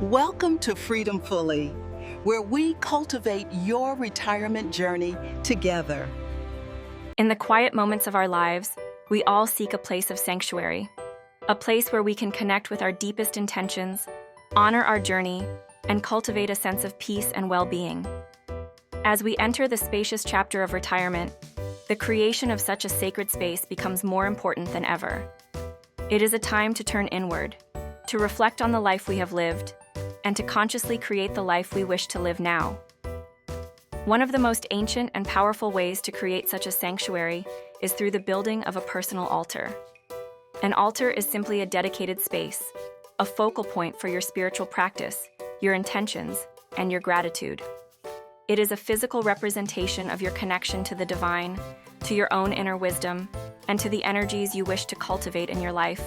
Welcome to Freedomfully, where we cultivate your retirement journey together. In the quiet moments of our lives, we all seek a place of sanctuary, a place where we can connect with our deepest intentions, honor our journey, and cultivate a sense of peace and well-being. As we enter the spacious chapter of retirement, the creation of such a sacred space becomes more important than ever. It is a time to turn inward, to reflect on the life we have lived, and to consciously create the life we wish to live now. One of the most ancient and powerful ways to create such a sanctuary is through the building of a personal altar. An altar is simply a dedicated space, a focal point for your spiritual practice, your intentions, and your gratitude. It is a physical representation of your connection to the divine, to your own inner wisdom, and to the energies you wish to cultivate in your life.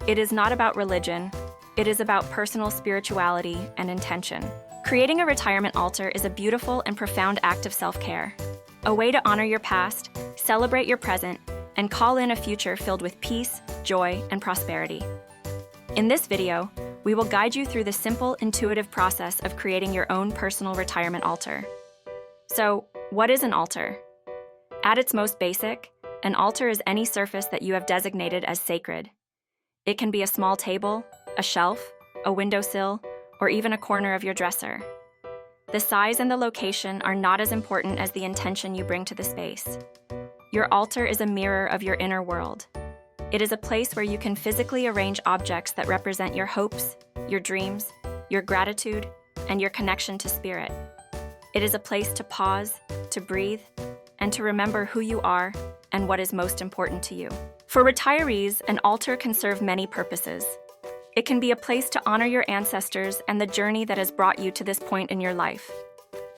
It is not about religion. It is about personal spirituality and intention. Creating a retirement altar is a beautiful and profound act of self-care, a way to honor your past, celebrate your present, and call in a future filled with peace, joy, and prosperity. In this video, we will guide you through the simple, intuitive process of creating your own personal retirement altar. So, what is an altar? At its most basic, an altar is any surface that you have designated as sacred. It can be a small table, a shelf, a windowsill, or even a corner of your dresser. The size and the location are not as important as the intention you bring to the space. Your altar is a mirror of your inner world. It is a place where you can physically arrange objects that represent your hopes, your dreams, your gratitude, and your connection to spirit. It is a place to pause, to breathe, and to remember who you are and what is most important to you. For retirees, an altar can serve many purposes. It can be a place to honor your ancestors and the journey that has brought you to this point in your life.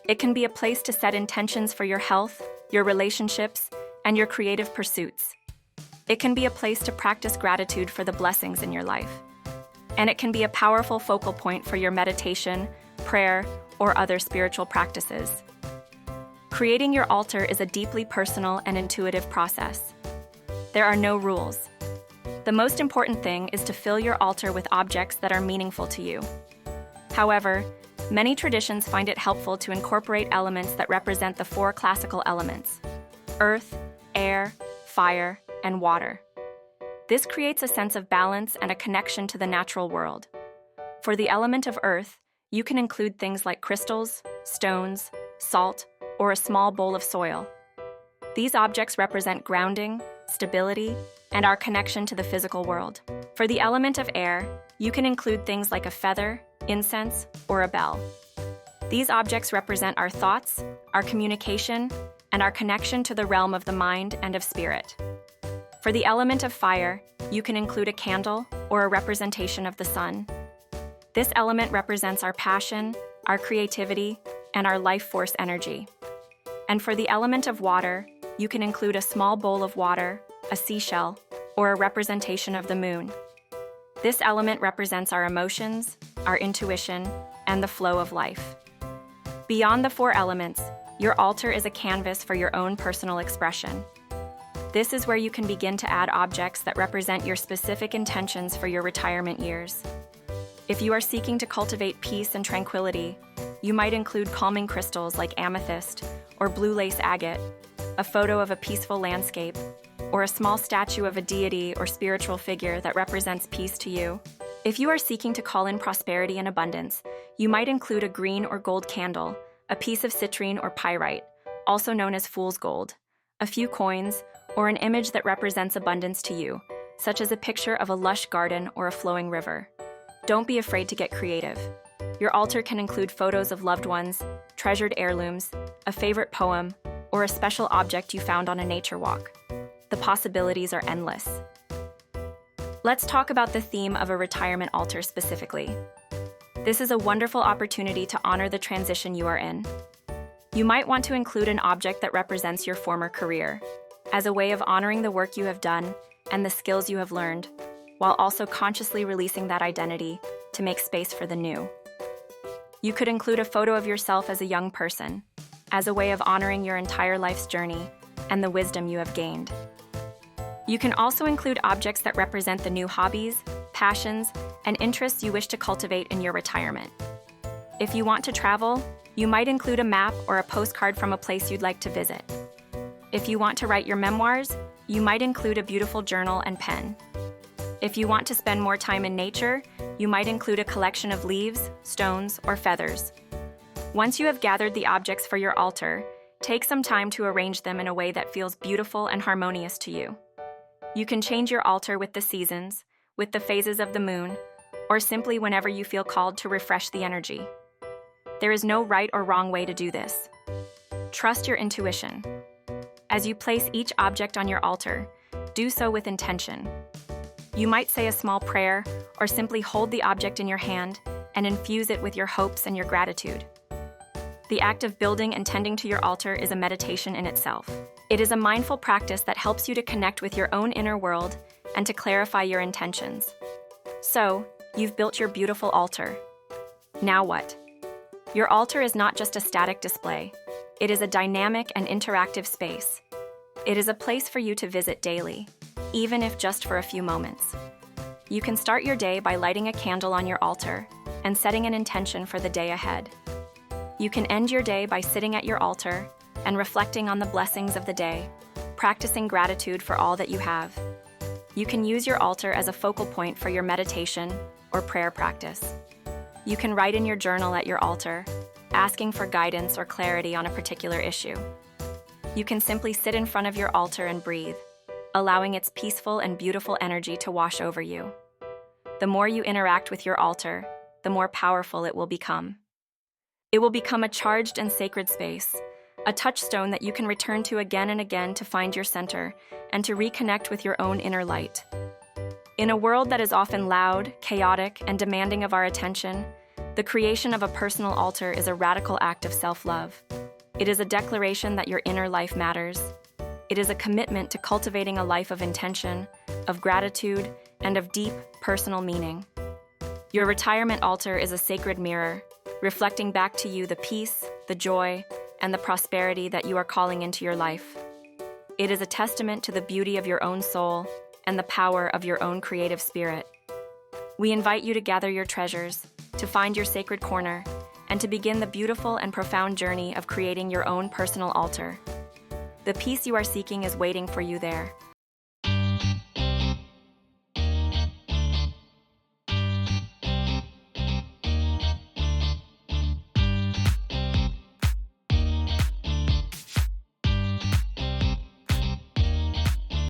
It can be a place to set intentions for your health, your relationships, and your creative pursuits. It can be a place to practice gratitude for the blessings in your life. And it can be a powerful focal point for your meditation, prayer, or other spiritual practices. Creating your altar is a deeply personal and intuitive process. There are no rules. The most important thing is to fill your altar with objects that are meaningful to you. However, many traditions find it helpful to incorporate elements that represent the four classical elements: earth, air, fire, and water. This creates a sense of balance and a connection to the natural world. For the element of earth, you can include things like crystals, stones, salt, or a small bowl of soil. These objects represent grounding, stability, and our connection to the physical world. For the element of air, you can include things like a feather, incense, or a bell. These objects represent our thoughts, our communication, and our connection to the realm of the mind and of spirit. For the element of fire, you can include a candle or a representation of the sun. This element represents our passion, our creativity, and our life force energy. And for the element of water, you can include a small bowl of water, a seashell, or a representation of the moon. This element represents our emotions, our intuition, and the flow of life. Beyond the four elements, your altar is a canvas for your own personal expression. This is where you can begin to add objects that represent your specific intentions for your retirement years. If you are seeking to cultivate peace and tranquility, you might include calming crystals like amethyst or blue lace agate, a photo of a peaceful landscape, or a small statue of a deity or spiritual figure that represents peace to you. If you are seeking to call in prosperity and abundance, you might include a green or gold candle, a piece of citrine or pyrite, also known as fool's gold, a few coins, or an image that represents abundance to you, such as a picture of a lush garden or a flowing river. Don't be afraid to get creative. Your altar can include photos of loved ones, treasured heirlooms, a favorite poem, or a special object you found on a nature walk. The possibilities are endless. Let's talk about the theme of a retirement altar specifically. This is a wonderful opportunity to honor the transition you are in. You might want to include an object that represents your former career, as a way of honoring the work you have done and the skills you have learned, while also consciously releasing that identity to make space for the new. You could include a photo of yourself as a young person, as a way of honoring your entire life's journey and the wisdom you have gained. You can also include objects that represent the new hobbies, passions, and interests you wish to cultivate in your retirement. If you want to travel, you might include a map or a postcard from a place you'd like to visit. If you want to write your memoirs, you might include a beautiful journal and pen. If you want to spend more time in nature, you might include a collection of leaves, stones, or feathers. Once you have gathered the objects for your altar, take some time to arrange them in a way that feels beautiful and harmonious to you. You can change your altar with the seasons, with the phases of the moon, or simply whenever you feel called to refresh the energy. There is no right or wrong way to do this. Trust your intuition. As you place each object on your altar, do so with intention. You might say a small prayer or simply hold the object in your hand and infuse it with your hopes and your gratitude. The act of building and tending to your altar is a meditation in itself. It is a mindful practice that helps you to connect with your own inner world and to clarify your intentions. So, you've built your beautiful altar. Now what? Your altar is not just a static display. It is a dynamic and interactive space. It is a place for you to visit daily, even if just for a few moments. You can start your day by lighting a candle on your altar and setting an intention for the day ahead. You can end your day by sitting at your altar and reflecting on the blessings of the day, practicing gratitude for all that you have. You can use your altar as a focal point for your meditation or prayer practice. You can write in your journal at your altar, asking for guidance or clarity on a particular issue. You can simply sit in front of your altar and breathe, allowing its peaceful and beautiful energy to wash over you. The more you interact with your altar, the more powerful it will become. It will become a charged and sacred space, a touchstone that you can return to again and again to find your center and to reconnect with your own inner light. In a world that is often loud, chaotic, and demanding of our attention, the creation of a personal altar is a radical act of self-love. It is a declaration that your inner life matters. It is a commitment to cultivating a life of intention, of gratitude, and of deep, personal meaning. Your retirement altar is a sacred mirror, reflecting back to you the peace, the joy, and the prosperity that you are calling into your life. It is a testament to the beauty of your own soul and the power of your own creative spirit. We invite you to gather your treasures, to find your sacred corner, and to begin the beautiful and profound journey of creating your own personal altar. The peace you are seeking is waiting for you there,